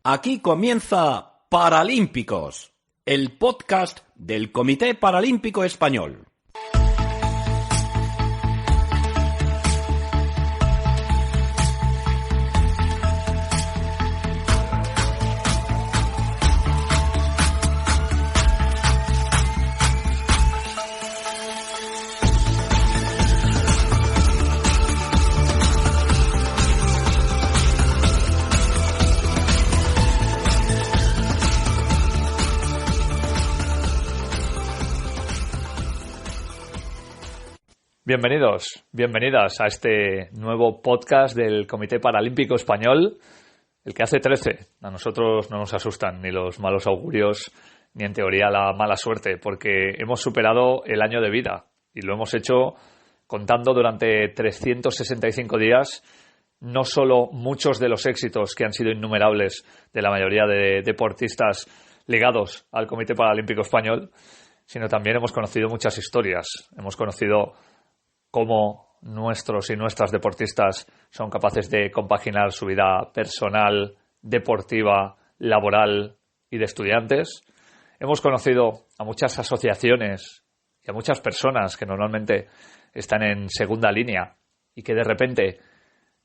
Aquí comienza Paralímpicos, el podcast del Comité Paralímpico Español. Bienvenidas a este nuevo podcast del Comité Paralímpico Español, el que hace 13. A nosotros no nos asustan ni los malos augurios, ni en teoría la mala suerte, porque hemos superado el año de vida y lo hemos hecho contando durante 365 días no solo muchos de los éxitos que han sido innumerables de la mayoría de deportistas ligados al Comité Paralímpico Español, sino también hemos conocido muchas historias. Hemos conocido cómo nuestros y nuestras deportistas son capaces de compaginar su vida personal, deportiva, laboral y de estudiantes. Hemos conocido a muchas asociaciones y a muchas personas que normalmente están en segunda línea y que de repente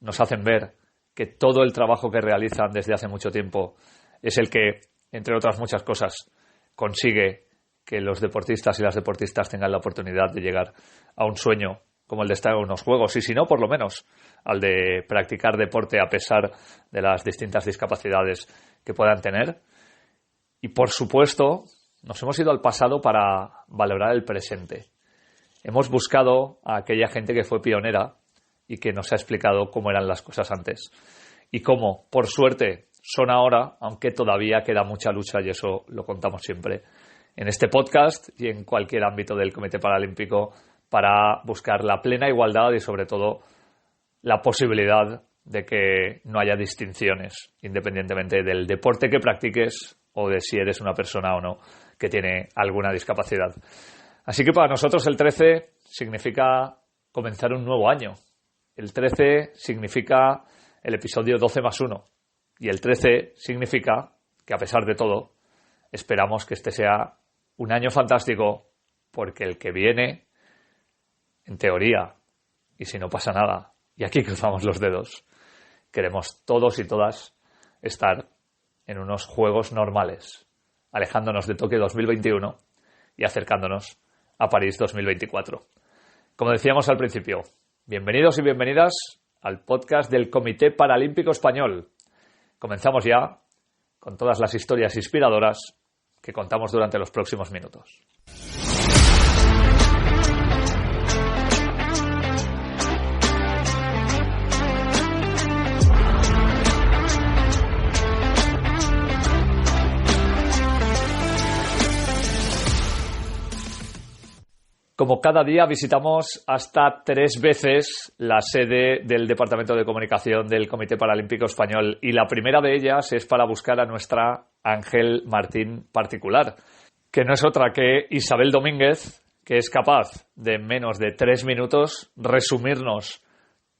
nos hacen ver que todo el trabajo que realizan desde hace mucho tiempo es el que, entre otras muchas cosas, consigue que los deportistas y las deportistas tengan la oportunidad de llegar a un sueño como el de estar en unos juegos, y si no, por lo menos al de practicar deporte a pesar de las distintas discapacidades que puedan tener. Y por supuesto, nos hemos ido al pasado para valorar el presente. Hemos buscado a aquella gente que fue pionera y que nos ha explicado cómo eran las cosas antes y cómo, por suerte, son ahora, aunque todavía queda mucha lucha, y eso lo contamos siempre en este podcast y en cualquier ámbito del Comité Paralímpico, para buscar la plena igualdad y, sobre todo, la posibilidad de que no haya distinciones, independientemente del deporte que practiques o de si eres una persona o no que tiene alguna discapacidad. Así que para nosotros el 13 significa comenzar un nuevo año. El 13 significa el episodio 12+1. Y el 13 significa que, a pesar de todo, esperamos que este sea un año fantástico, porque el que viene, en teoría, y si no pasa nada, y aquí cruzamos los dedos, queremos todos y todas estar en unos juegos normales, alejándonos de Tokio 2021 y acercándonos a París 2024. Como decíamos al principio, bienvenidos y bienvenidas al podcast del Comité Paralímpico Español. Comenzamos ya con todas las historias inspiradoras que contamos durante los próximos minutos. Como cada día visitamos hasta 3 veces la sede del Departamento de Comunicación del Comité Paralímpico Español, y la primera de ellas es para buscar a nuestra Ángel Martín particular, que no es otra que Isabel Domínguez, que es capaz de en menos de 3 minutos resumirnos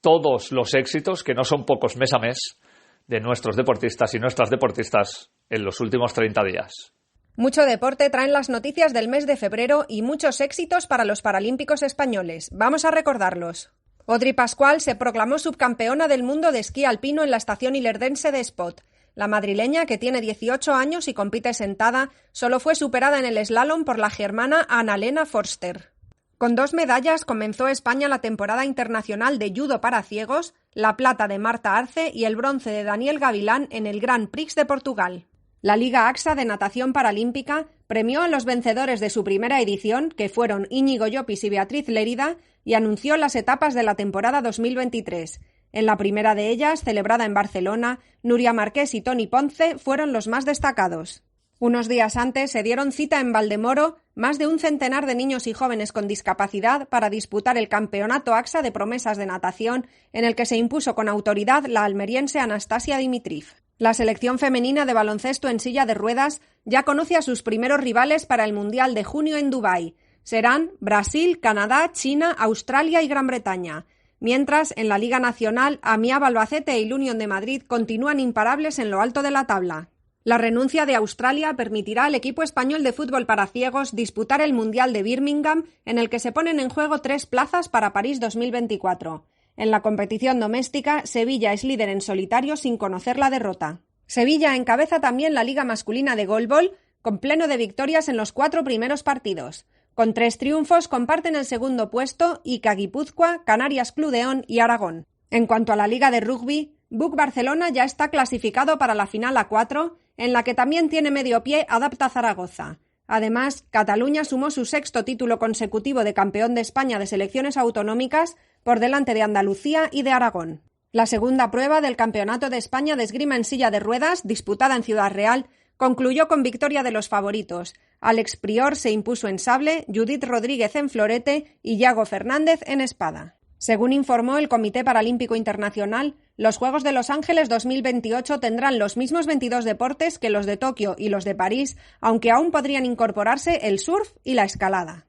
todos los éxitos, que no son pocos mes a mes, de nuestros deportistas y nuestras deportistas en los últimos 30 días. Mucho deporte traen las noticias del mes de febrero y muchos éxitos para los paralímpicos españoles. Vamos a recordarlos. Audrey Pascual se proclamó subcampeona del mundo de esquí alpino en la estación ilerdense de Espot. La madrileña, que tiene 18 años y compite sentada, solo fue superada en el slalom por la germana Annalena Forster. Con 2 medallas comenzó España la temporada internacional de judo para ciegos, la plata de Marta Arce y el bronce de Daniel Gavilán en el Grand Prix de Portugal. La Liga AXA de Natación Paralímpica premió a los vencedores de su primera edición, que fueron Íñigo Llopis y Beatriz Lérida, y anunció las etapas de la temporada 2023. En la primera de ellas, celebrada en Barcelona, Nuria Marqués y Toni Ponce fueron los más destacados. Unos días antes se dieron cita en Valdemoro más de un centenar de niños y jóvenes con discapacidad para disputar el Campeonato AXA de Promesas de Natación, en el que se impuso con autoridad la almeriense Anastasia Dimitriv. La selección femenina de baloncesto en silla de ruedas ya conoce a sus primeros rivales para el Mundial de junio en Dubái. Serán Brasil, Canadá, China, Australia y Gran Bretaña. Mientras, en la Liga Nacional, Amiab Albacete y el Unión de Madrid continúan imparables en lo alto de la tabla. La renuncia de Australia permitirá al equipo español de fútbol para ciegos disputar el Mundial de Birmingham, en el que se ponen en juego 3 plazas para París 2024. En la competición doméstica, Sevilla es líder en solitario sin conocer la derrota. Sevilla encabeza también la Liga Masculina de Goalball, con pleno de victorias en los 4 primeros partidos. Con 3 triunfos comparten el segundo puesto Ica Guipúzcoa, Canarias Club León y Aragón. En cuanto a la Liga de Rugby, BUC Barcelona ya está clasificado para la final A4, en la que también tiene medio pie Adapta Zaragoza. Además, Cataluña sumó su 6º título consecutivo de campeón de España de selecciones autonómicas por delante de Andalucía y de Aragón. La segunda prueba del Campeonato de España de esgrima en silla de ruedas, disputada en Ciudad Real, concluyó con victoria de los favoritos. Alex Prior se impuso en sable, Judith Rodríguez en florete y Yago Fernández en espada. Según informó el Comité Paralímpico Internacional, los Juegos de Los Ángeles 2028 tendrán los mismos 22 deportes que los de Tokio y los de París, aunque aún podrían incorporarse el surf y la escalada.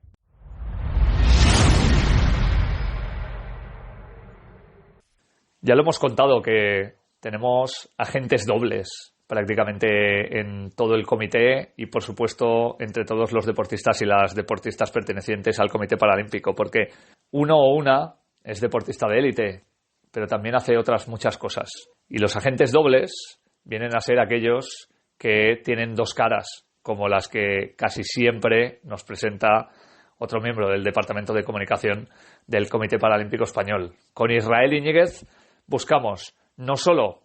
Ya lo hemos contado que tenemos agentes dobles prácticamente en todo el comité y, por supuesto, entre todos los deportistas y las deportistas pertenecientes al Comité Paralímpico, porque uno o una es deportista de élite, pero también hace otras muchas cosas. Y los agentes dobles vienen a ser aquellos que tienen 2 caras, como las que casi siempre nos presenta otro miembro del Departamento de Comunicación del Comité Paralímpico Español. Con Israel Iñiguez buscamos no solo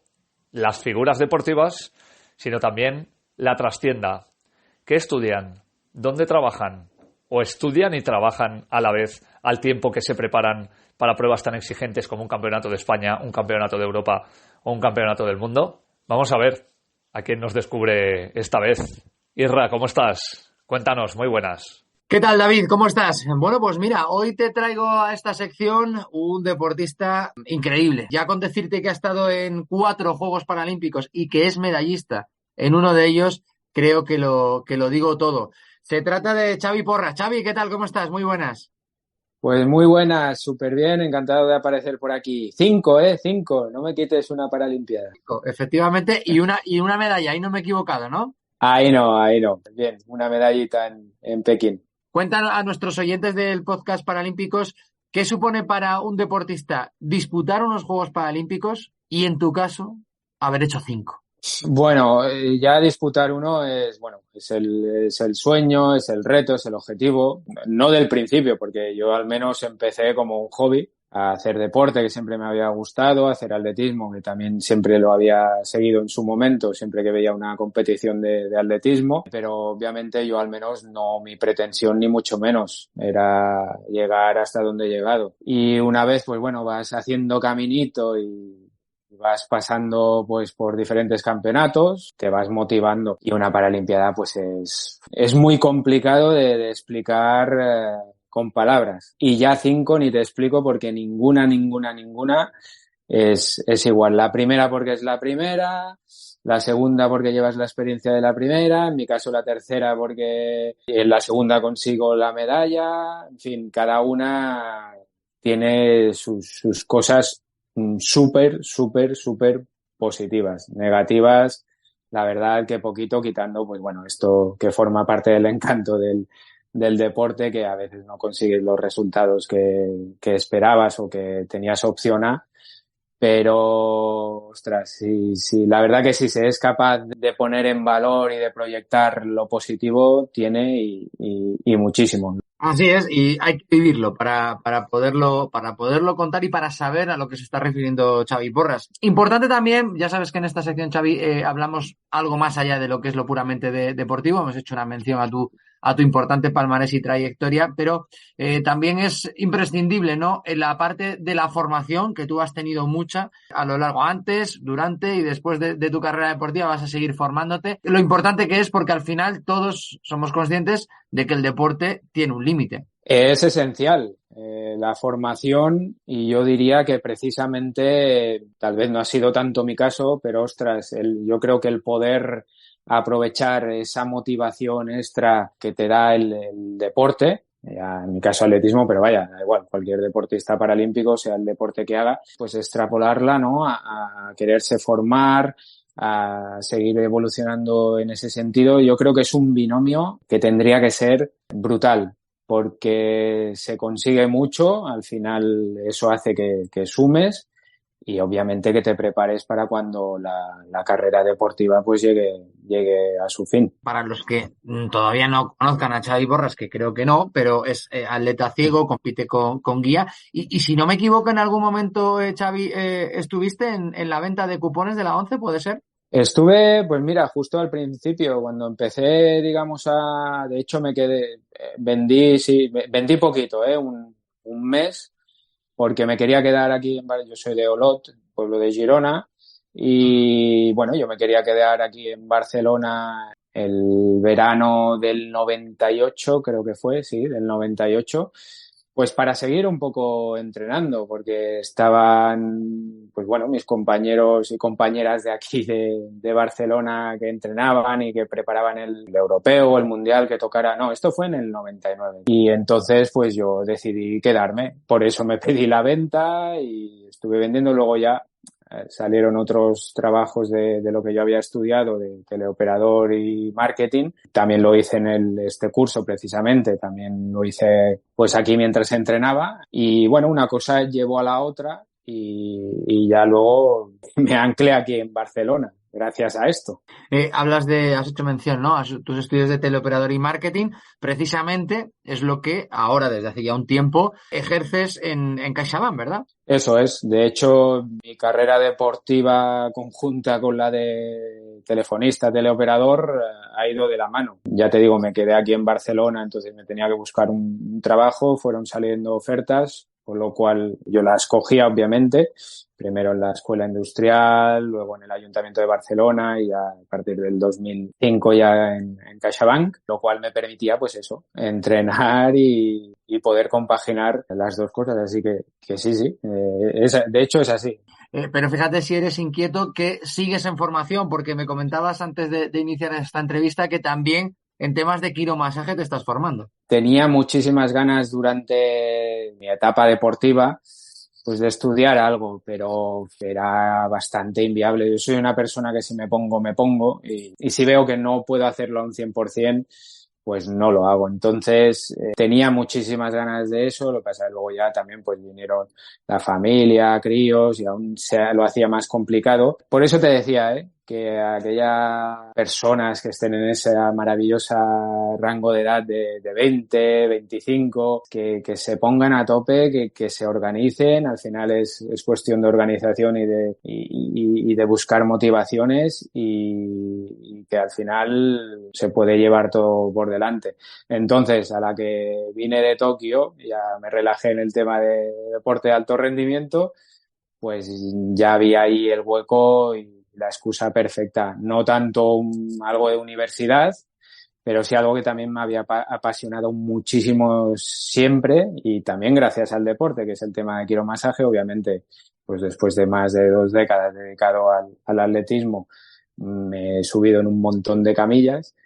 las figuras deportivas, sino también la trastienda. ¿Qué estudian? ¿Dónde trabajan? ¿O estudian y trabajan a la vez al tiempo que se preparan para pruebas tan exigentes como un campeonato de España, un campeonato de Europa o un campeonato del mundo? Vamos a ver a quién nos descubre esta vez. Isra, ¿cómo estás? Cuéntanos, muy buenas. ¿Qué tal, David? ¿Cómo estás? Bueno, pues mira, hoy te traigo a esta sección un deportista increíble. Ya con decirte que ha estado en 4 Juegos Paralímpicos y que es medallista en uno de ellos, creo que lo digo todo. Se trata de Xavi Porras. Xavi, ¿qué tal? ¿Cómo estás? Muy buenas. Pues muy buenas, súper bien, encantado de aparecer por aquí. 5, 5, no me quites una Paralimpiada. Efectivamente, y una medalla, ahí no me he equivocado, ¿no? Ahí no. Bien, una medallita en Pekín. Cuéntanos a nuestros oyentes del podcast Paralímpicos qué supone para un deportista disputar unos Juegos Paralímpicos y, en tu caso, haber hecho 5. Bueno, ya disputar uno es el sueño, es el reto, es el objetivo. No del principio, porque yo al menos empecé como un hobby a hacer deporte, que siempre me había gustado, a hacer atletismo, que también siempre lo había seguido en su momento, siempre que veía una competición de atletismo, pero obviamente yo al menos no, mi pretensión ni mucho menos era llegar hasta donde he llegado. Y una vez, pues bueno, vas haciendo caminito y vas pasando pues por diferentes campeonatos, te vas motivando, y una Paralimpiada pues es muy complicado de explicar con palabras. Y ya 5 ni te explico, porque ninguna es igual. La primera porque es la primera, la segunda porque llevas la experiencia de la primera, en mi caso la tercera porque en la segunda consigo la medalla. En fin, cada una tiene sus cosas súper positivas. Negativas, la verdad que poquito, quitando pues bueno, esto que forma parte del encanto del deporte, que a veces no consigues los resultados que esperabas o que tenías opción a. Pero, ostras, sí, la verdad que si se es capaz de poner en valor y de proyectar lo positivo, tiene y muchísimo. Así es, y hay que vivirlo para poderlo contar y para saber a lo que se está refiriendo Xavi Porras. Importante también, ya sabes que en esta sección, Xavi, hablamos algo más allá de lo que es lo puramente deportivo. Hemos hecho una mención a tu importante palmarés y trayectoria, pero también es imprescindible, ¿no?, en la parte de la formación, que tú has tenido mucha a lo largo, antes, durante y después de tu carrera deportiva. Vas a seguir formándote. Lo importante que es, porque al final todos somos conscientes de que el deporte tiene un límite. Es esencial la formación, y yo diría que precisamente, tal vez no ha sido tanto mi caso, pero ostras, yo creo que el poder aprovechar esa motivación extra que te da el deporte, en mi caso atletismo, pero vaya, da igual, cualquier deportista paralímpico, sea el deporte que haga, pues extrapolarla, ¿no?, a quererse formar, a seguir evolucionando en ese sentido. Yo creo que es un binomio que tendría que ser brutal, porque se consigue mucho, al final eso hace que sumes y obviamente que te prepares para cuando la carrera deportiva pues llegue a su fin. Para los que todavía no conozcan a Xavi Borras, que creo que no, pero es atleta ciego, compite con guía. Y si no me equivoco, en algún momento, Xavi, estuviste en la venta de cupones de la ONCE, ¿puede ser? Estuve, pues mira, justo al principio, cuando empecé, digamos, de hecho me quedé, vendí poquito, un mes, porque me quería quedar aquí yo soy de Olot, pueblo de Girona, y bueno, yo me quería quedar aquí en Barcelona el verano del 98, creo que fue, sí, del 98, pues para seguir un poco entrenando, porque estaban, pues bueno, mis compañeros y compañeras de aquí de Barcelona que entrenaban y que preparaban el europeo o el mundial que tocara. No, esto fue en el 99. Y entonces, pues yo decidí quedarme. Por eso me pedí la venta y estuve vendiendo. Luego ya salieron otros trabajos de lo que yo había estudiado, de teleoperador y marketing. También lo hice en este curso precisamente, también lo hice pues aquí mientras entrenaba y bueno, una cosa llevó a la otra y ya luego me anclé aquí en Barcelona gracias a esto. Has hecho mención, ¿no? A tus estudios de teleoperador y marketing, precisamente es lo que ahora, desde hace ya un tiempo, ejerces en CaixaBank, ¿verdad? Eso es. De hecho, mi carrera deportiva conjunta con la de telefonista, teleoperador, ha ido de la mano. Ya te digo, me quedé aquí en Barcelona, entonces me tenía que buscar un trabajo, fueron saliendo ofertas, con lo cual yo las cogía, obviamente, primero en la Escuela Industrial, luego en el Ayuntamiento de Barcelona y a partir del 2005 ya en CaixaBank, lo cual me permitía, pues eso, entrenar y poder compaginar las dos cosas. Así que sí, de hecho es así. Pero fíjate si eres inquieto que sigues en formación, porque me comentabas antes de iniciar esta entrevista que también en temas de quiromasaje te estás formando. Tenía muchísimas ganas durante mi etapa deportiva pues de estudiar algo, pero era bastante inviable. Yo soy una persona que si me pongo y si veo que no puedo hacerlo a un 100%, pues no lo hago. Entonces tenía muchísimas ganas de eso, lo que pasa es que luego ya también pues vinieron la familia, críos y aún lo hacía más complicado. Por eso te decía, que aquellas personas que estén en ese maravilloso rango de edad de 20, 25, que se pongan a tope, que se organicen. Al final es cuestión de organización y de buscar motivaciones y que al final se puede llevar todo por delante. Entonces, a la que vine de Tokio, ya me relajé en el tema de deporte de alto rendimiento, pues ya había ahí el hueco y la excusa perfecta. No tanto algo de universidad, pero sí algo que también me había apasionado muchísimo siempre y también gracias al deporte, que es el tema de quiromasaje. Obviamente, pues después de más de 2 décadas dedicado al atletismo, me he subido en un montón de camillas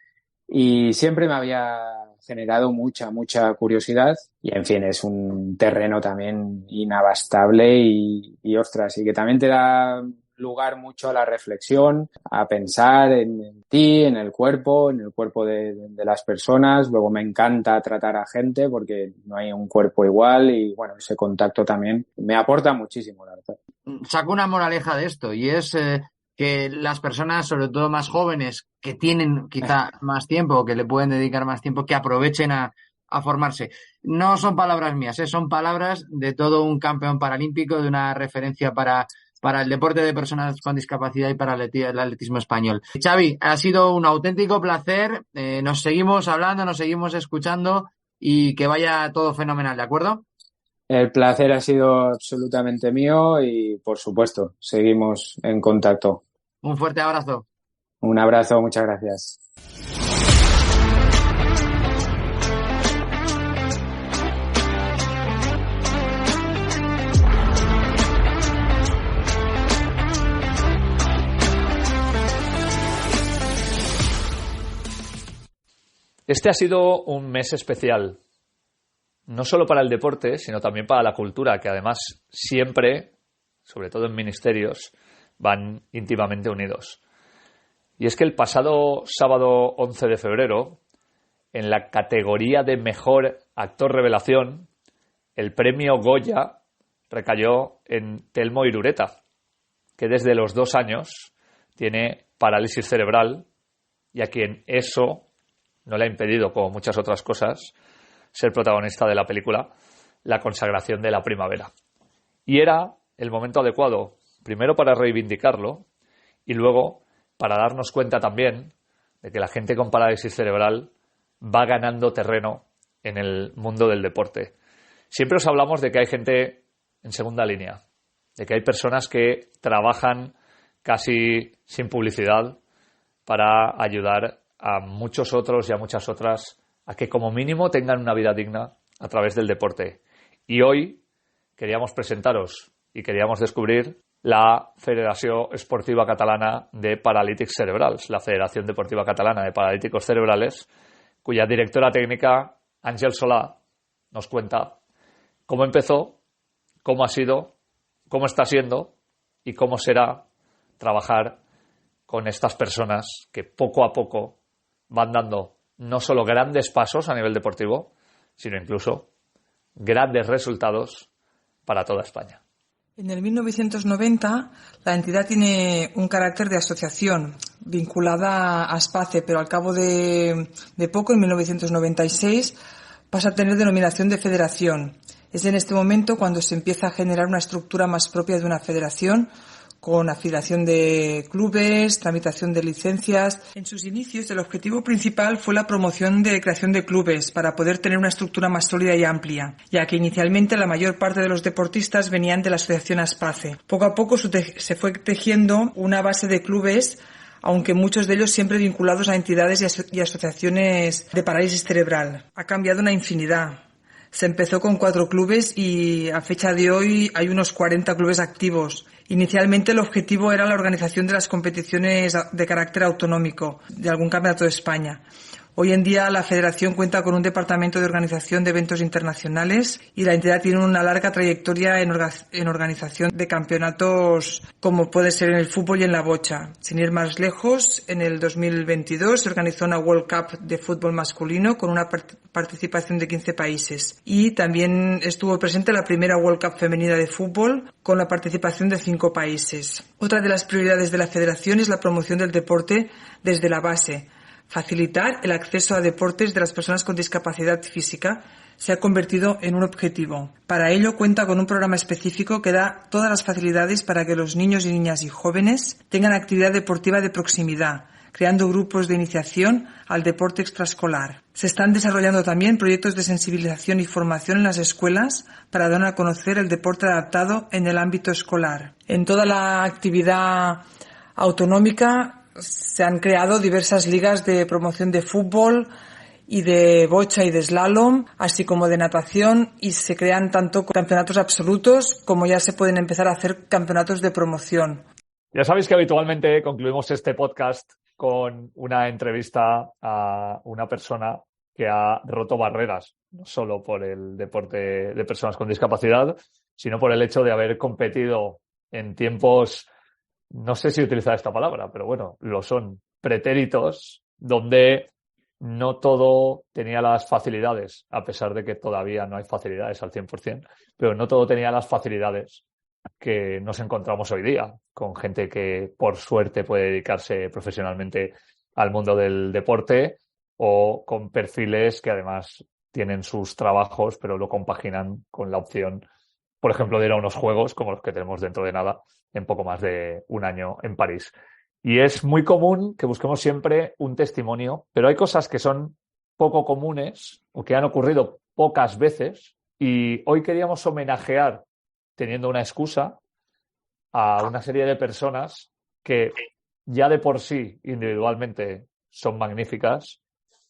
y siempre me había generado mucha curiosidad y en fin, es un terreno también inabastable y ostras, y que también te da lugar mucho a la reflexión, a pensar en ti, en el cuerpo de las personas. Luego me encanta tratar a gente porque no hay un cuerpo igual y bueno, ese contacto también me aporta muchísimo, la verdad. Saco una moraleja de esto y es que las personas, sobre todo más jóvenes, que tienen quizá más tiempo o que le pueden dedicar más tiempo, que aprovechen a formarse. No son palabras mías, son palabras de todo un campeón paralímpico, de una referencia para el deporte de personas con discapacidad y para el atletismo español. Xavi, ha sido un auténtico placer. Nos seguimos hablando, nos seguimos escuchando y que vaya todo fenomenal, ¿de acuerdo? El placer ha sido absolutamente mío y, por supuesto, seguimos en contacto. Un fuerte abrazo. Un abrazo, muchas gracias. Este ha sido un mes especial, no solo para el deporte, sino también para la cultura, que además siempre, sobre todo en ministerios, van íntimamente unidos. Y es que el pasado sábado 11 de febrero, en la categoría de Mejor Actor Revelación, el premio Goya recayó en Telmo Irureta, que desde los 2 años tiene parálisis cerebral y a quien eso no le ha impedido, como muchas otras cosas, ser protagonista de la película La consagración de la primavera. Y era el momento adecuado, primero para reivindicarlo y luego para darnos cuenta también de que la gente con parálisis cerebral va ganando terreno en el mundo del deporte. Siempre os hablamos de que hay gente en segunda línea, de que hay personas que trabajan casi sin publicidad para ayudar a muchos otros y a muchas otras a que como mínimo tengan una vida digna a través del deporte. Y hoy queríamos presentaros y queríamos descubrir la Federació Esportiva Catalana de Paralítics Cerebrals, la Federación Deportiva Catalana de Paralíticos Cerebrales, cuya directora técnica, Àngel Solà, nos cuenta cómo empezó, cómo ha sido, cómo está siendo y cómo será trabajar con estas personas que poco a poco van dando no solo grandes pasos a nivel deportivo, sino incluso grandes resultados para toda España. En el 1990, la entidad tiene un carácter de asociación vinculada a SPACE, pero al cabo de poco, en 1996, pasa a tener denominación de federación. Es en este momento cuando se empieza a generar una estructura más propia de una federación, con afiliación de clubes, tramitación de licencias. En sus inicios, el objetivo principal fue la promoción de creación de clubes para poder tener una estructura más sólida y amplia, ya que inicialmente la mayor parte de los deportistas venían de la asociación ASPACE. Poco a poco se fue tejiendo una base de clubes, aunque muchos de ellos siempre vinculados a entidades y asociaciones de parálisis cerebral. Ha cambiado una infinidad. Se empezó con 4 clubes y a fecha de hoy hay unos 40 clubes activos. Inicialmente el objetivo era la organización de las competiciones de carácter autonómico de algún campeonato de España. Hoy en día la federación cuenta con un departamento de organización de eventos internacionales y la entidad tiene una larga trayectoria en organización de campeonatos como puede ser en el fútbol y en la bocha. Sin ir más lejos, en el 2022 se organizó una World Cup de fútbol masculino con una participación de 15 países y también estuvo presente la primera World Cup femenina de fútbol con la participación de 5 países. Otra de las prioridades de la federación es la promoción del deporte desde la base. Facilitar el acceso a deportes de las personas con discapacidad física se ha convertido en un objetivo. Para ello cuenta con un programa específico que da todas las facilidades para que los niños y niñas y jóvenes tengan actividad deportiva de proximidad, creando grupos de iniciación al deporte extraescolar. Se están desarrollando también proyectos de sensibilización y formación en las escuelas para dar a conocer el deporte adaptado en el ámbito escolar. En toda la actividad autonómica se han creado diversas ligas de promoción de fútbol y de bocha y de slalom, así como de natación, y se crean tanto campeonatos absolutos como ya se pueden empezar a hacer campeonatos de promoción. Ya sabéis que habitualmente concluimos este podcast con una entrevista a una persona que ha roto barreras, no solo por el deporte de personas con discapacidad, sino por el hecho de haber competido en tiempos, no sé si utilizar esta palabra, pero bueno, lo son, pretéritos, donde no todo tenía las facilidades, a pesar de que todavía no hay facilidades al 100%, pero no todo tenía las facilidades que nos encontramos hoy día, con gente que por suerte puede dedicarse profesionalmente al mundo del deporte o con perfiles que además tienen sus trabajos, pero lo compaginan con la opción, por ejemplo, de ir a unos juegos como los que tenemos dentro de nada, en poco más de un año en París. Y es muy común que busquemos siempre un testimonio, pero hay cosas que son poco comunes o que han ocurrido pocas veces y hoy queríamos homenajear, teniendo una excusa, a una serie de personas que ya de por sí individualmente son magníficas,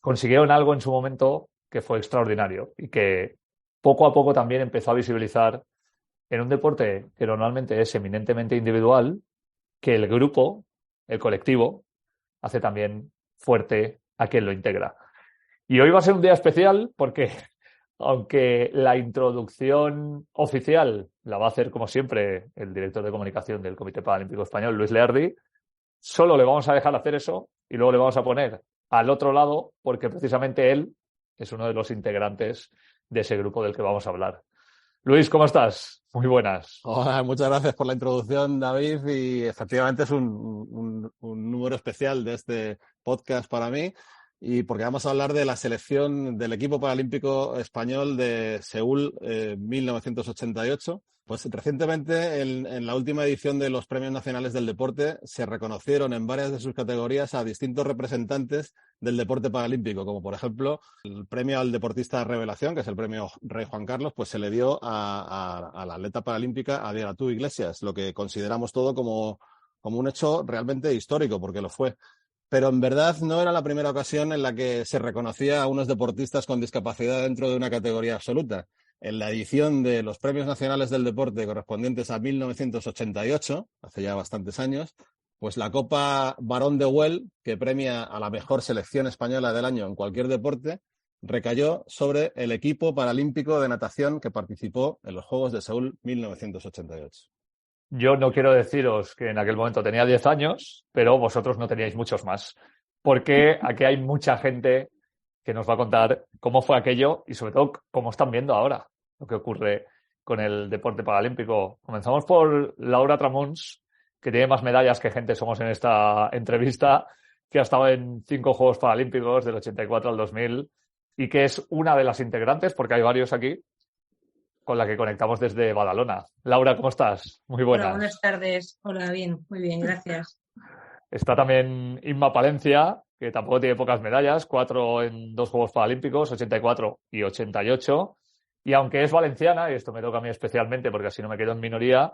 consiguieron algo en su momento que fue extraordinario y que poco a poco también empezó a visibilizar en un deporte que normalmente es eminentemente individual, que el grupo, el colectivo, hace también fuerte a quien lo integra. Y hoy va a ser un día especial porque, aunque la introducción oficial la va a hacer, como siempre, el director de comunicación del Comité Paralímpico Español, Luis Leardi, solo le vamos a dejar hacer eso y luego le vamos a poner al otro lado porque precisamente él es uno de los integrantes de ese grupo del que vamos a hablar. Luis, ¿cómo estás? Muy buenas. Hola, muchas gracias por la introducción, David, y efectivamente es un número especial de este podcast para mí, y porque vamos a hablar de la selección del equipo paralímpico español de Seúl 1988. Pues recientemente, en la última edición de los Premios Nacionales del Deporte, se reconocieron en varias de sus categorías a distintos representantes del deporte paralímpico, como por ejemplo el premio al deportista revelación, que es el premio Rey Juan Carlos, pues se le dio a la atleta paralímpica Adriana Tú Iglesias, lo que consideramos todo como un hecho realmente histórico, porque lo fue. Pero en verdad no era la primera ocasión en la que se reconocía a unos deportistas con discapacidad dentro de una categoría absoluta. En la edición de los Premios Nacionales del Deporte correspondientes a 1988, hace ya bastantes años, pues la Copa Barón de Güell, que premia a la mejor selección española del año en cualquier deporte, recayó sobre el equipo paralímpico de natación que participó en los Juegos de Seúl 1988. Yo no quiero deciros que en aquel momento tenía 10 años, pero vosotros no teníais muchos más, porque aquí hay mucha gente que nos va a contar cómo fue aquello y sobre todo cómo están viendo ahora lo que ocurre con el deporte paralímpico. Comenzamos por Laura Tramuns, que tiene más medallas que gente somos en esta entrevista, que ha estado en 5 Juegos Paralímpicos del 84 al 2000 y que es una de las integrantes, porque hay varios aquí, con la que conectamos desde Badalona. Laura, ¿cómo estás? Muy buenas. Hola, buenas tardes. Hola, bien, muy bien, gracias. Está también Inma Palencia, que tampoco tiene pocas medallas, 4 en 2 Juegos Paralímpicos, 84 y 88. Y aunque es valenciana, y esto me toca a mí especialmente porque así no me quedo en minoría,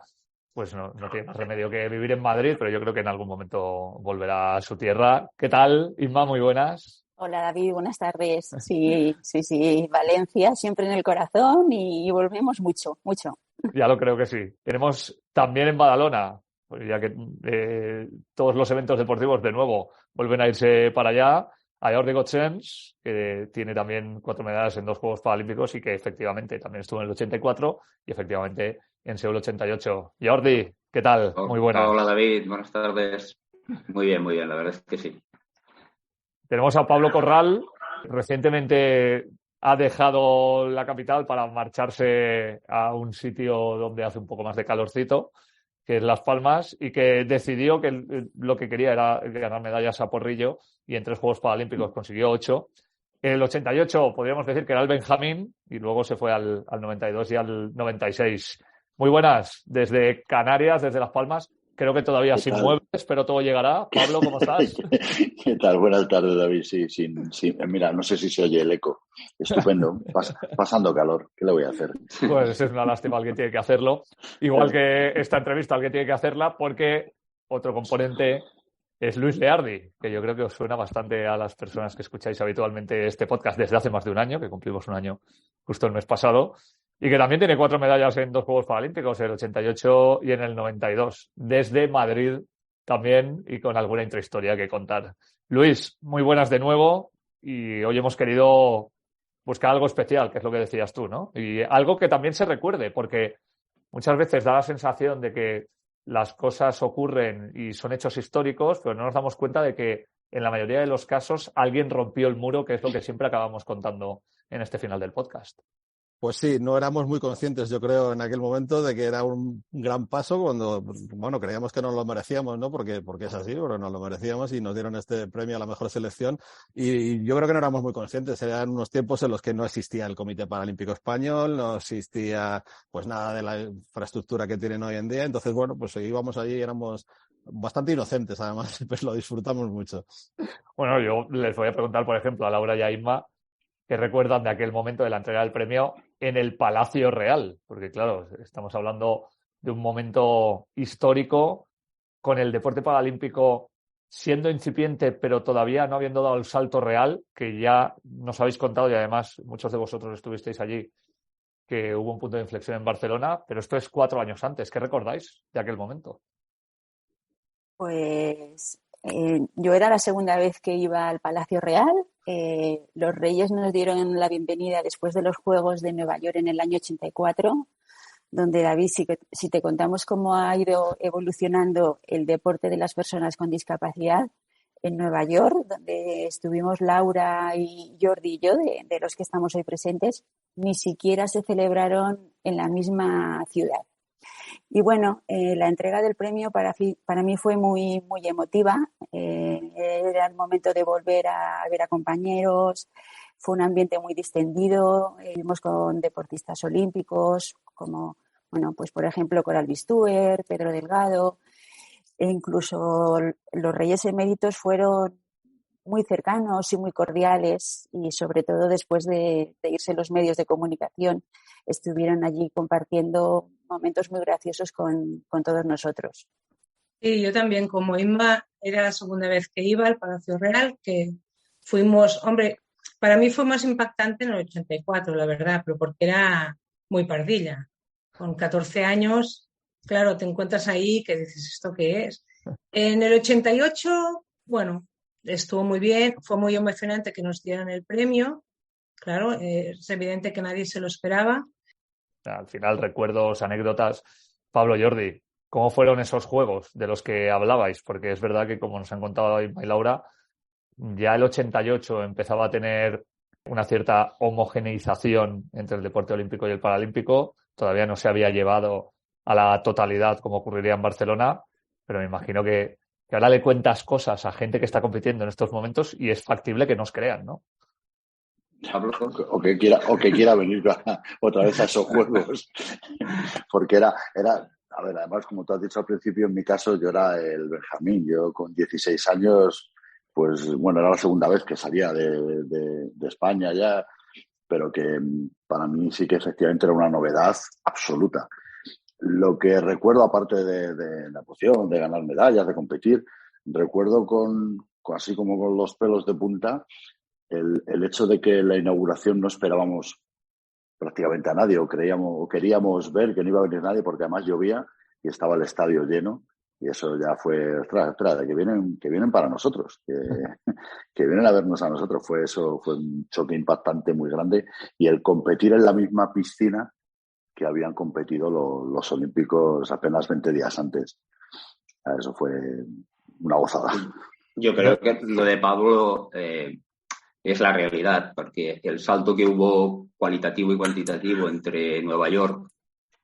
pues no tiene más remedio que vivir en Madrid, pero yo creo que en algún momento volverá a su tierra. ¿Qué tal, Inma? Muy buenas. Hola David, buenas tardes. Sí, Valencia siempre en el corazón y volvemos mucho. Ya lo creo que sí. Tenemos también en Badalona, pues ya que todos los eventos deportivos de nuevo vuelven a irse para allá, a Jordi Gotsens, que tiene también 4 medallas en 2 Juegos Paralímpicos y que efectivamente también estuvo en el 84 y efectivamente en Seúl 88. Jordi, ¿qué tal? Muy buenas. Hola David, buenas tardes. Muy bien, la verdad es que sí. Tenemos a Pablo Corral, recientemente ha dejado la capital para marcharse a un sitio donde hace un poco más de calorcito, que es Las Palmas, y que decidió que lo que quería era ganar medallas a porrillo y en 3 Juegos Paralímpicos consiguió 8. En el 88 podríamos decir que era el Benjamín y luego se fue al 92 y al 96. Muy buenas, desde Canarias, desde Las Palmas. Creo que todavía sin muebles, pero todo llegará. Pablo, ¿cómo estás? ¿Qué tal? Buenas tardes, David. Sí. Mira, no sé si se oye el eco. Estupendo. Pasando calor. ¿Qué le voy a hacer? Pues es una lástima, alguien tiene que hacerlo. Igual que esta entrevista, alguien tiene que hacerla porque otro componente es Luis Leardi, que yo creo que os suena bastante a las personas que escucháis habitualmente este podcast desde hace más de un año, que cumplimos un año justo el mes pasado. Y que también tiene 4 medallas en 2 Juegos Paralímpicos, en el 88 y en el 92. Desde Madrid también y con alguna intrahistoria que contar. Luis, muy buenas de nuevo y hoy hemos querido buscar algo especial, que es lo que decías tú, ¿no? Y algo que también se recuerde, porque muchas veces da la sensación de que las cosas ocurren y son hechos históricos, pero no nos damos cuenta de que en la mayoría de los casos alguien rompió el muro, que es lo que siempre acabamos contando en este final del podcast. Pues sí, no éramos muy conscientes, yo creo, en aquel momento de que era un gran paso cuando, bueno, creíamos que nos lo merecíamos, ¿no? Porque es así, pero nos lo merecíamos y nos dieron este premio a la mejor selección. Y yo creo que no éramos muy conscientes. Eran unos tiempos en los que no existía el Comité Paralímpico Español, no existía pues nada de la infraestructura que tienen hoy en día. Entonces, bueno, pues íbamos allí y éramos bastante inocentes, además, pues lo disfrutamos mucho. Bueno, yo les voy a preguntar, por ejemplo, a Laura y a Inma, que recuerdan de aquel momento de la entrega del premio en el Palacio Real, porque claro, estamos hablando de un momento histórico con el deporte paralímpico siendo incipiente, pero todavía no habiendo dado el salto real, que ya nos habéis contado y además muchos de vosotros estuvisteis allí, que hubo un punto de inflexión en Barcelona, pero esto es 4 años antes. ¿Qué recordáis de aquel momento? Pues yo era la segunda vez que iba al Palacio Real. Los Reyes nos dieron la bienvenida después de los Juegos de Nueva York en el año 84. donde David, si te contamos cómo ha ido evolucionando el deporte de las personas con discapacidad en Nueva York, donde estuvimos Laura y Jordi y yo, de los que estamos hoy presentes, ni siquiera se celebraron en la misma ciudad. Y bueno, la entrega del premio para mí fue muy, muy emotiva. Era el momento de volver a ver a compañeros. Fue un ambiente muy distendido. Vimos con deportistas olímpicos como, bueno, pues por ejemplo, Coral Bistuer, Pedro Delgado, e incluso los Reyes Eméritos fueron muy cercanos y muy cordiales, y sobre todo después de irse los medios de comunicación, estuvieron allí compartiendo momentos muy graciosos con todos nosotros. Sí, yo también, como Inma, era la segunda vez que iba al Palacio Real, que fuimos, hombre, para mí fue más impactante en el 84, la verdad, pero porque era muy pardilla. Con 14 años, claro, te encuentras ahí que dices, ¿esto qué es? En el 88, bueno, estuvo muy bien, fue muy emocionante que nos dieran el premio. Claro, es evidente que nadie se lo esperaba. Al final, recuerdos, anécdotas. Pablo, Jordi, ¿cómo fueron esos juegos de los que hablabais? Porque es verdad que, como nos han contado Inma y Laura, ya el 88 empezaba a tener una cierta homogeneización entre el deporte olímpico y el paralímpico. Todavía no se había llevado a la totalidad como ocurriría en Barcelona, pero me imagino que ahora le cuentas cosas a gente que está compitiendo en estos momentos y es factible que nos crean, ¿no? O que quiera venir otra vez a esos juegos. Porque era, a ver, además, como tú has dicho al principio, en mi caso yo era el Benjamín. Yo con 16 años, pues bueno, era la segunda vez que salía de España ya, pero que para mí sí que efectivamente era una novedad absoluta. Lo que recuerdo, aparte de la emoción, de ganar medallas, de competir, recuerdo así como con los pelos de punta, el hecho de que en la inauguración no esperábamos prácticamente a nadie, o queríamos ver que no iba a venir nadie, porque además llovía y estaba el estadio lleno, y eso ya fue, ostras, que vienen para nosotros, que vienen a vernos a nosotros. Fue un choque impactante muy grande, y el competir en la misma piscina que habían competido los olímpicos apenas 20 días antes. Eso fue una gozada. Yo creo que lo de Pablo es la realidad, porque el salto que hubo cualitativo y cuantitativo entre Nueva York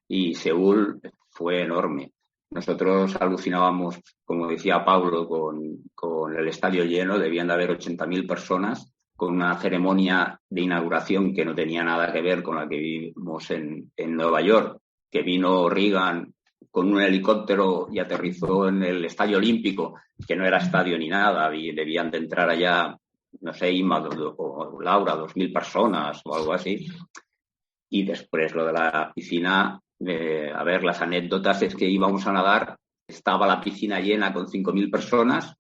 y Seúl fue enorme. Nosotros alucinábamos, como decía Pablo, con el estadio lleno. Debían de haber 80.000 personas, con una ceremonia de inauguración que no tenía nada que ver con la que vimos en Nueva York, que vino Reagan con un helicóptero y aterrizó en el Estadio Olímpico, que no era estadio ni nada, y debían de entrar allá, no sé, Inma o Laura, 2.000 personas o algo así. Y después lo de la piscina, a ver, las anécdotas es que íbamos a nadar, estaba la piscina llena con 5.000 personas,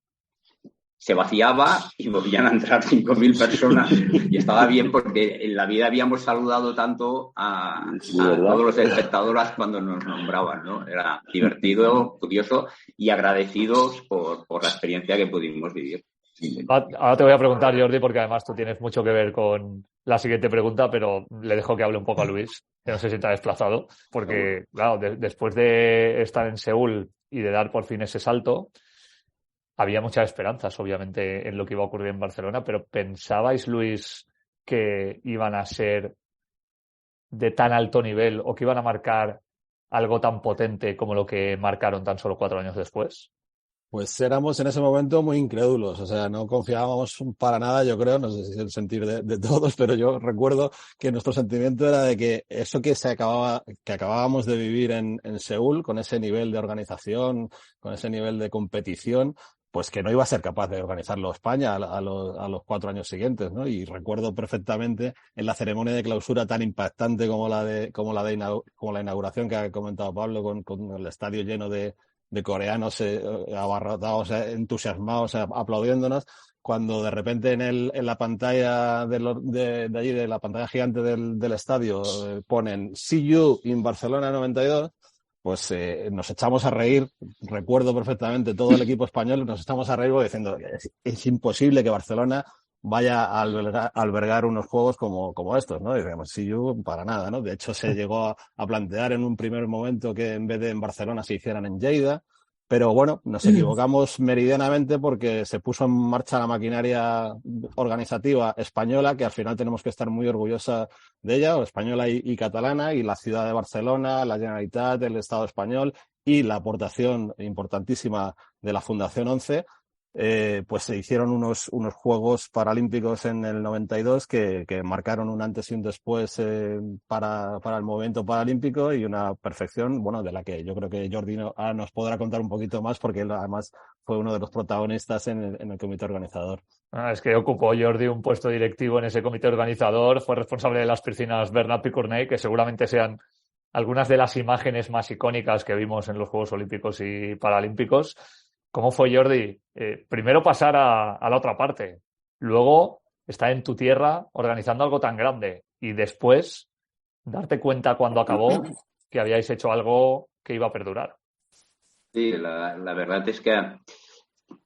se vaciaba y volvían a entrar 5.000 personas, y estaba bien porque en la vida habíamos saludado tanto a todos los espectadores cuando nos nombraban, ¿no? Era divertido, curioso y agradecidos por la experiencia que pudimos vivir. Ahora te voy a preguntar, Jordi, porque además tú tienes mucho que ver con la siguiente pregunta, pero le dejo que hable un poco a Luis, que no se sienta desplazado, porque claro, después de estar en Seúl y de dar por fin ese salto, había muchas esperanzas, obviamente, en lo que iba a ocurrir en Barcelona, pero ¿pensabais, Luis, que iban a ser de tan alto nivel o que iban a marcar algo tan potente como lo que marcaron tan solo 4 años después? Pues éramos en ese momento muy incrédulos, o sea, no confiábamos para nada, yo creo, no sé si es el sentir de todos, pero yo recuerdo que nuestro sentimiento era de que eso que acabábamos de vivir en Seúl, con ese nivel de organización, con ese nivel de competición, pues que no iba a ser capaz de organizarlo España a los 4 años siguientes, ¿no? Y recuerdo perfectamente en la ceremonia de clausura tan impactante como la inauguración que ha comentado Pablo, con el estadio lleno de coreanos abarrotados, entusiasmados, aplaudiéndonos, cuando de repente en la pantalla de allí, de la pantalla gigante del estadio, ponen "See you in Barcelona 92", pues nos echamos a reír. Recuerdo perfectamente todo el equipo español, nos echamos a reír diciendo es imposible que Barcelona vaya a albergar unos juegos como estos, ¿no? Y digamos, Siyu, para nada, ¿no? De hecho, se llegó a plantear en un primer momento que en vez de en Barcelona se hicieran en Lleida, pero bueno, nos equivocamos meridianamente porque se puso en marcha la maquinaria organizativa española, que al final tenemos que estar muy orgullosa de ella, o española y catalana, y la ciudad de Barcelona, la Generalitat, el Estado español y la aportación importantísima de la Fundación 11, pues se hicieron unos Juegos Paralímpicos en el 92 que marcaron un antes y un después para el movimiento paralímpico, y una perfección, bueno, de la que yo creo que Jordi nos podrá contar un poquito más, porque él además fue uno de los protagonistas en el comité organizador. Es que ocupó Jordi un puesto directivo en ese comité organizador, fue responsable de las piscinas Bernat Picornell, que seguramente sean algunas de las imágenes más icónicas que vimos en los Juegos Olímpicos y Paralímpicos. ¿Cómo fue, Jordi? Primero pasar a la otra parte, luego estar en tu tierra organizando algo tan grande y después darte cuenta cuando acabó que habíais hecho algo que iba a perdurar. Sí, la verdad es que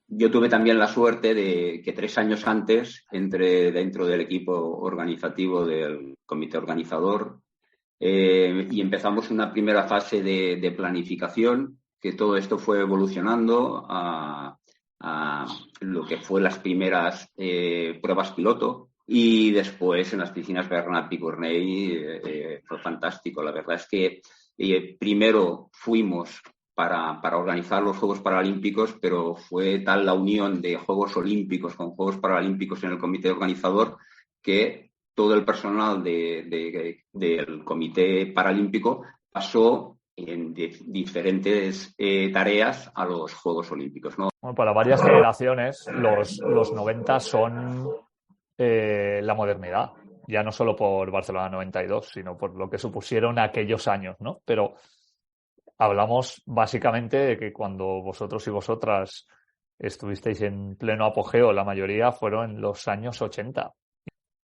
yo tuve también la suerte de que 3 años antes entré dentro del equipo organizativo del comité organizador y empezamos una primera fase de planificación, que todo esto fue evolucionando a lo que fue las primeras pruebas piloto, y después en las piscinas Bernat Picornell fue fantástico. La verdad es que primero fuimos para organizar los Juegos Paralímpicos, pero fue tal la unión de Juegos Olímpicos con Juegos Paralímpicos en el comité organizador que todo el personal del comité paralímpico pasó en diferentes tareas a los Juegos Olímpicos, ¿no? Bueno, para varias generaciones los 90 son la modernidad, ya no solo por Barcelona 92, sino por lo que supusieron aquellos años, ¿no? Pero hablamos básicamente de que cuando vosotros y vosotras estuvisteis en pleno apogeo, la mayoría fueron en los años 80.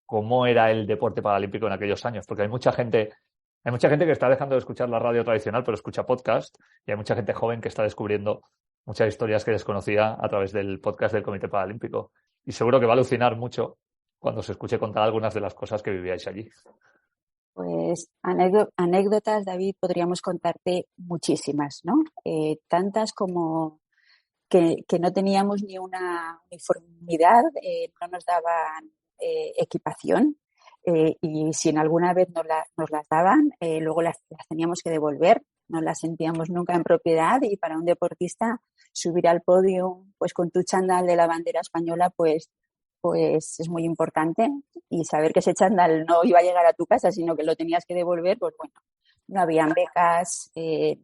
¿Cómo era el deporte paralímpico en aquellos años? Porque hay mucha gente que está dejando de escuchar la radio tradicional, pero escucha podcast, y hay mucha gente joven que está descubriendo muchas historias que desconocía a través del podcast del Comité Paralímpico. Y seguro que va a alucinar mucho cuando se escuche contar algunas de las cosas que vivíais allí. Pues anécdotas, David, podríamos contarte muchísimas, ¿no? Tantas como que no teníamos ni una uniformidad, no nos daban equipación. Y si en alguna vez nos las daban, luego las teníamos que devolver, no las sentíamos nunca en propiedad, y para un deportista subir al podio pues con tu chándal de la bandera española pues es muy importante, y saber que ese chándal no iba a llegar a tu casa sino que lo tenías que devolver, pues bueno, no habían becas,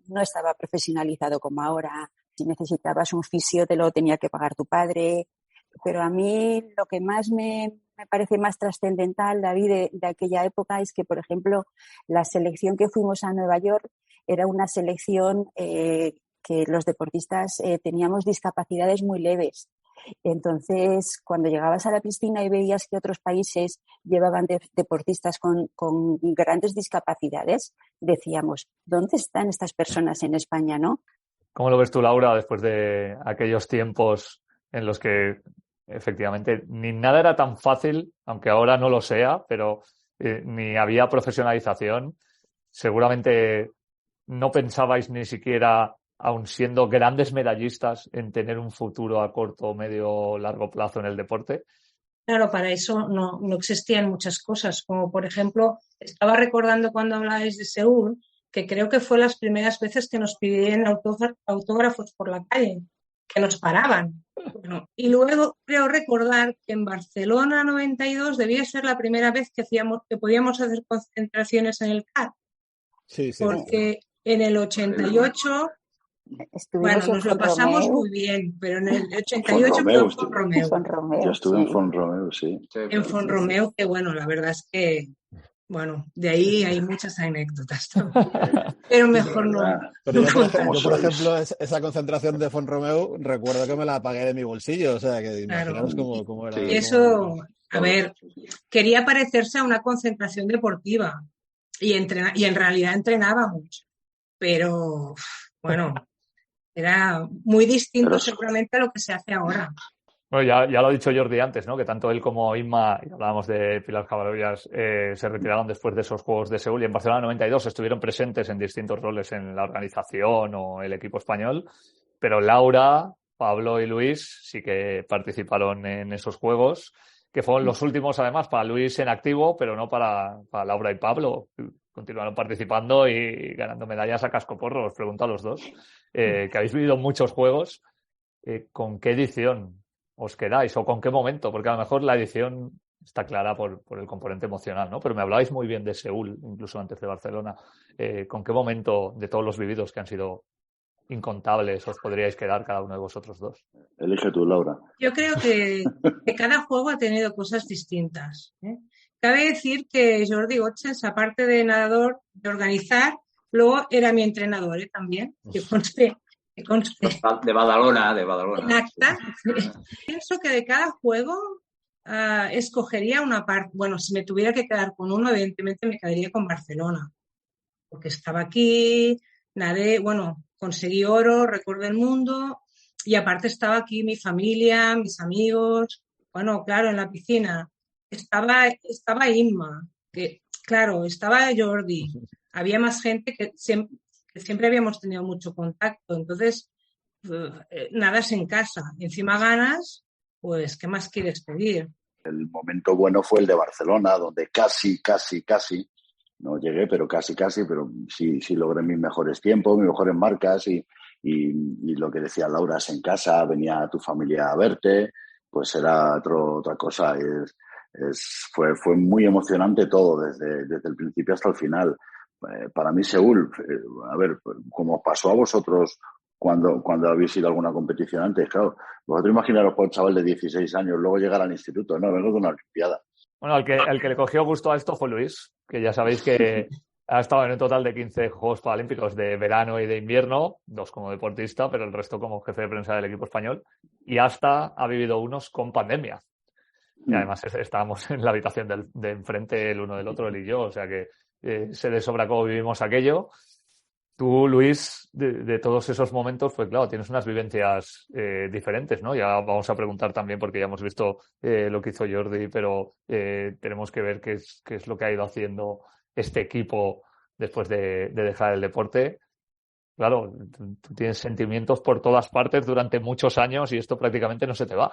no estaba profesionalizado como ahora, si necesitabas un fisio te lo tenía que pagar tu padre. Pero a mí lo que más me parece más trascendental, David, de aquella época es que, por ejemplo, la selección que fuimos a Nueva York era una selección que los deportistas teníamos discapacidades muy leves. Entonces, cuando llegabas a la piscina y veías que otros países llevaban deportistas con grandes discapacidades, decíamos, ¿dónde están estas personas en España, no? ¿Cómo lo ves tú, Laura, después de aquellos tiempos en los que efectivamente ni nada era tan fácil, aunque ahora no lo sea, pero ni había profesionalización? Seguramente no pensabais ni siquiera, aun siendo grandes medallistas, en tener un futuro a corto, medio, largo plazo en el deporte. Claro, para eso no existían muchas cosas, como por ejemplo, estaba recordando cuando hablabais de Seúl, que creo que fue las primeras veces que nos pidieron autógrafos por la calle, que nos paraban. Bueno, y luego creo recordar que en Barcelona 92 debía ser la primera vez que podíamos hacer concentraciones en el CAR. Sí, porque en el 88, bueno, nos lo pasamos muy bien, pero en el 88 fue en Font-Romeu. Yo estuve en Font-Romeu, sí. En Font-Romeu, que bueno, la verdad es que, bueno, de ahí hay muchas anécdotas también. Pero mejor no. Pero yo, por ejemplo, esa concentración de Font-Romeu, recuerdo que me la pagué de mi bolsillo, o sea, que imaginaros cómo era. Y eso, a ver, quería parecerse a una concentración deportiva y en realidad entrenábamos, pero bueno, era muy distinto seguramente a lo que se hace ahora. Bueno, ya lo ha dicho Jordi antes, ¿no? Que tanto él como Inma, y hablábamos de Pilar Caballeras, se retiraron después de esos Juegos de Seúl, y en Barcelona 92 estuvieron presentes en distintos roles en la organización o el equipo español, pero Laura, Pablo y Luis sí que participaron en esos Juegos, que fueron los últimos además para Luis en activo, pero no para Laura y Pablo. Continuaron participando y ganando medallas a cascoporro. Os pregunto a los dos, que habéis vivido muchos Juegos, ¿con qué edición os quedáis o con qué momento? Porque a lo mejor la edición está clara por el componente emocional, ¿no? Pero me hablabais muy bien de Seúl, incluso antes de Barcelona. ¿Con qué momento de todos los vividos, que han sido incontables, os podríais quedar cada uno de vosotros dos? Elige tú, Laura. Yo creo que cada juego ha tenido cosas distintas, ¿eh? Cabe decir que Jordi Gochens, aparte de nadador, de organizar, luego era mi entrenador, también, que conste. De Badalona. En acta. Pienso que de cada juego escogería una parte. Bueno, si me tuviera que quedar con uno, evidentemente me quedaría con Barcelona, porque estaba aquí, nadé, bueno, conseguí oro, récord del mundo, y aparte estaba aquí mi familia, mis amigos, bueno, claro, en la piscina estaba Inma, que claro, estaba Jordi, había más gente que siempre habíamos tenido mucho contacto, entonces nadas en casa, encima ganas, pues ¿qué más quieres pedir? El momento bueno fue el de Barcelona, donde casi, no llegué, pero casi, pero sí logré mis mejores tiempos, mis mejores marcas y lo que decía Laura, es en casa, venía tu familia a verte, pues era otra cosa. Fue muy emocionante todo, desde el principio hasta el final. Para mí Seúl, a ver, como pasó a vosotros cuando habéis ido a alguna competición antes, claro, vosotros imaginaros por un chaval de 16 años, luego llegar al instituto, no, vengo de una olimpiada. Bueno, el que le cogió gusto a esto fue Luis, que ya sabéis que ha estado en un total de 15 Juegos Paralímpicos de verano y de invierno, 2 como deportista, pero el resto como jefe de prensa del equipo español, y hasta ha vivido unos con pandemia. Y además estábamos en la habitación de enfrente el uno del otro, él y yo, o sea que sé de sobra cómo vivimos aquello. Tú, Luis, de todos esos momentos, pues claro, tienes unas vivencias diferentes, ¿no? Ya vamos a preguntar también, porque ya hemos visto lo que hizo Jordi, pero tenemos que ver qué es lo que ha ido haciendo este equipo después de dejar el deporte. Claro, tú tienes sentimientos por todas partes durante muchos años y esto prácticamente no se te va.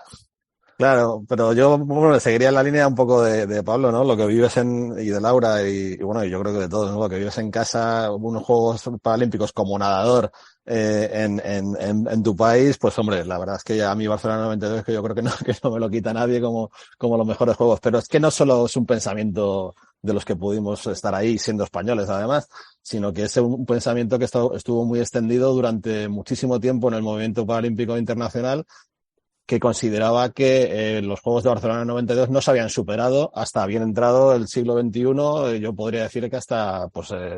Claro, pero yo seguiría en la línea un poco de Pablo, ¿no? Lo que vives y de Laura y bueno, yo creo que de todos, ¿no? Lo que vives en casa, unos Juegos Paralímpicos como nadador en tu país, pues hombre, la verdad es que a mí Barcelona 92 que yo creo que no me lo quita nadie como los mejores juegos, pero es que no solo es un pensamiento de los que pudimos estar ahí siendo españoles además, sino que es un pensamiento que estuvo muy extendido durante muchísimo tiempo en el movimiento paralímpico internacional, que consideraba que los Juegos de Barcelona 92 no se habían superado hasta bien entrado el siglo XXI, yo podría decir que hasta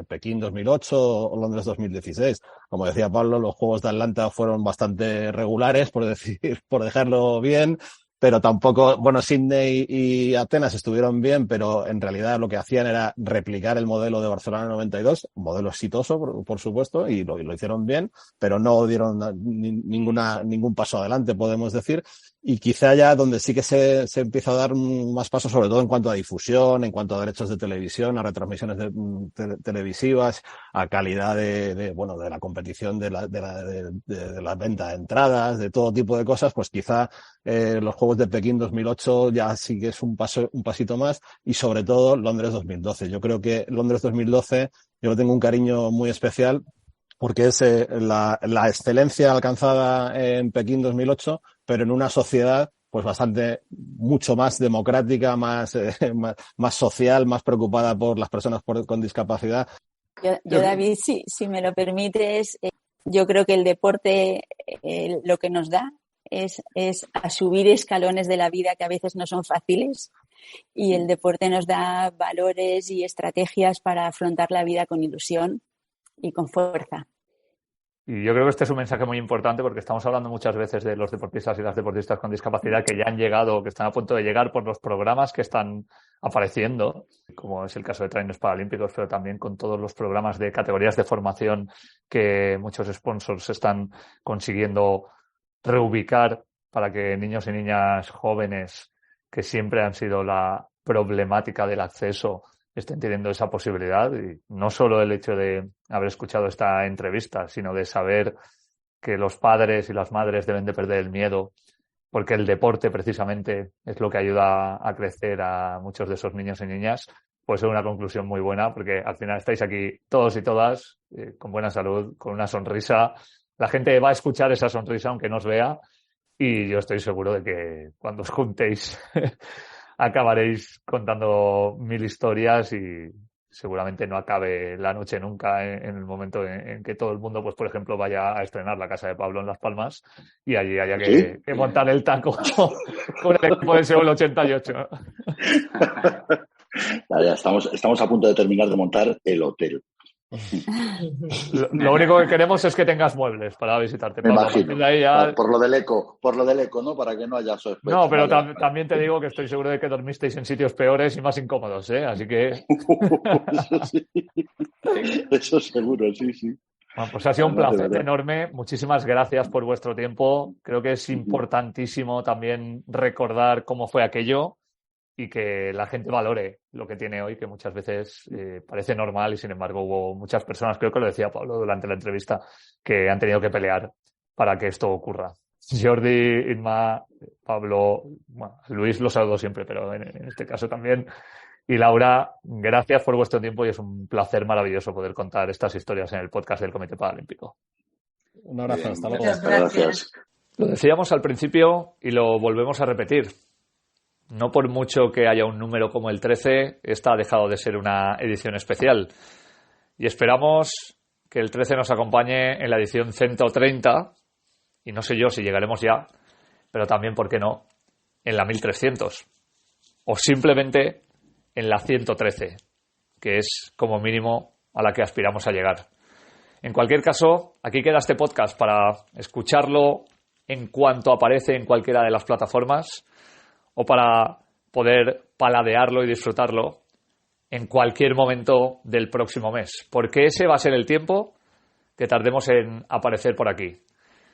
Pekín 2008 o Londres 2016. Como decía Pablo, los Juegos de Atlanta fueron bastante regulares, por dejarlo bien, pero tampoco, bueno, Sydney y Atenas estuvieron bien, pero en realidad lo que hacían era replicar el modelo de Barcelona 92, un modelo exitoso, por supuesto, y lo hicieron bien, pero no dieron ningún paso adelante, podemos decir. Y quizá ya donde sí que se empieza a dar más pasos, sobre todo en cuanto a difusión, en cuanto a derechos de televisión, a retransmisiones televisivas, a calidad de la competición, de la venta de entradas, de todo tipo de cosas, pues quizá los Juegos de Pekín 2008 ya sí que es un pasito más, y sobre todo Londres 2012. Yo creo que Londres 2012 yo tengo un cariño muy especial porque es la excelencia alcanzada en Pekín 2008, pero en una sociedad pues mucho más democrática, más social, más preocupada por las personas con discapacidad. Yo David, si me lo permites, yo creo que el deporte lo que nos da es a subir escalones de la vida que a veces no son fáciles, y el deporte nos da valores y estrategias para afrontar la vida con ilusión y con fuerza. Y yo creo que este es un mensaje muy importante, porque estamos hablando muchas veces de los deportistas y las deportistas con discapacidad que ya han llegado, que están a punto de llegar por los programas que están apareciendo, como es el caso de Trainers Paralímpicos, pero también con todos los programas de categorías de formación que muchos sponsors están consiguiendo reubicar para que niños y niñas jóvenes, que siempre han sido la problemática del acceso, estén teniendo esa posibilidad. Y no solo el hecho de haber escuchado esta entrevista, sino de saber que los padres y las madres deben de perder el miedo, porque el deporte precisamente es lo que ayuda a crecer a muchos de esos niños y niñas, pues es una conclusión muy buena, porque al final estáis aquí todos y todas con buena salud, con una sonrisa. La gente va a escuchar esa sonrisa aunque no os vea, y yo estoy seguro de que cuando os juntéis acabaréis contando 1000 historias y seguramente no acabe la noche nunca en el momento en que todo el mundo, pues por ejemplo, vaya a estrenar La Casa de Pablo en Las Palmas y allí haya que montar el taco con el equipo de Seúl 88. Ya estamos a punto de terminar de montar el hotel. Lo único que queremos es que tengas muebles para visitarte. Me imagino. Ya... Por lo del eco, ¿no? Para que no haya sospecha. No, pero también te digo que estoy seguro de que dormisteis en sitios peores y más incómodos, ¿eh? Así que... Eso sí. Eso seguro, sí. Bueno, pues ha sido un placer enorme. Muchísimas gracias por vuestro tiempo. Creo que es importantísimo también recordar cómo fue aquello y que la gente valore lo que tiene hoy, que muchas veces parece normal y sin embargo hubo muchas personas, creo que lo decía Pablo durante la entrevista, que han tenido que pelear para que esto ocurra. Jordi, Inma, Pablo, bueno, Luis lo saludo siempre, pero en este caso también. Y Laura, gracias por vuestro tiempo y es un placer maravilloso poder contar estas historias en el podcast del Comité Paralímpico. Un abrazo, hasta luego. Muchas gracias. Lo decíamos al principio y lo volvemos a repetir. No por mucho que haya un número como el 13, esta ha dejado de ser una edición especial. Y esperamos que el 13 nos acompañe en la edición 130, y no sé yo si llegaremos ya, pero también, ¿por qué no?, en la 1300. O simplemente en la 113, que es como mínimo a la que aspiramos a llegar. En cualquier caso, aquí queda este podcast para escucharlo en cuanto aparece en cualquiera de las plataformas, o para poder paladearlo y disfrutarlo en cualquier momento del próximo mes. Porque ese va a ser el tiempo que tardemos en aparecer por aquí.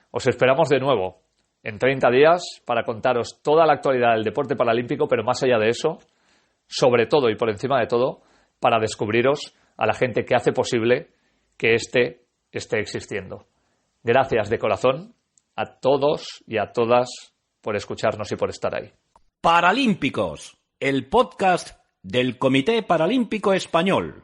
Os esperamos de nuevo en 30 días para contaros toda la actualidad del deporte paralímpico, pero más allá de eso, sobre todo y por encima de todo, para descubriros a la gente que hace posible que esté existiendo. Gracias de corazón a todos y a todas por escucharnos y por estar ahí. Paralímpicos, el podcast del Comité Paralímpico Español.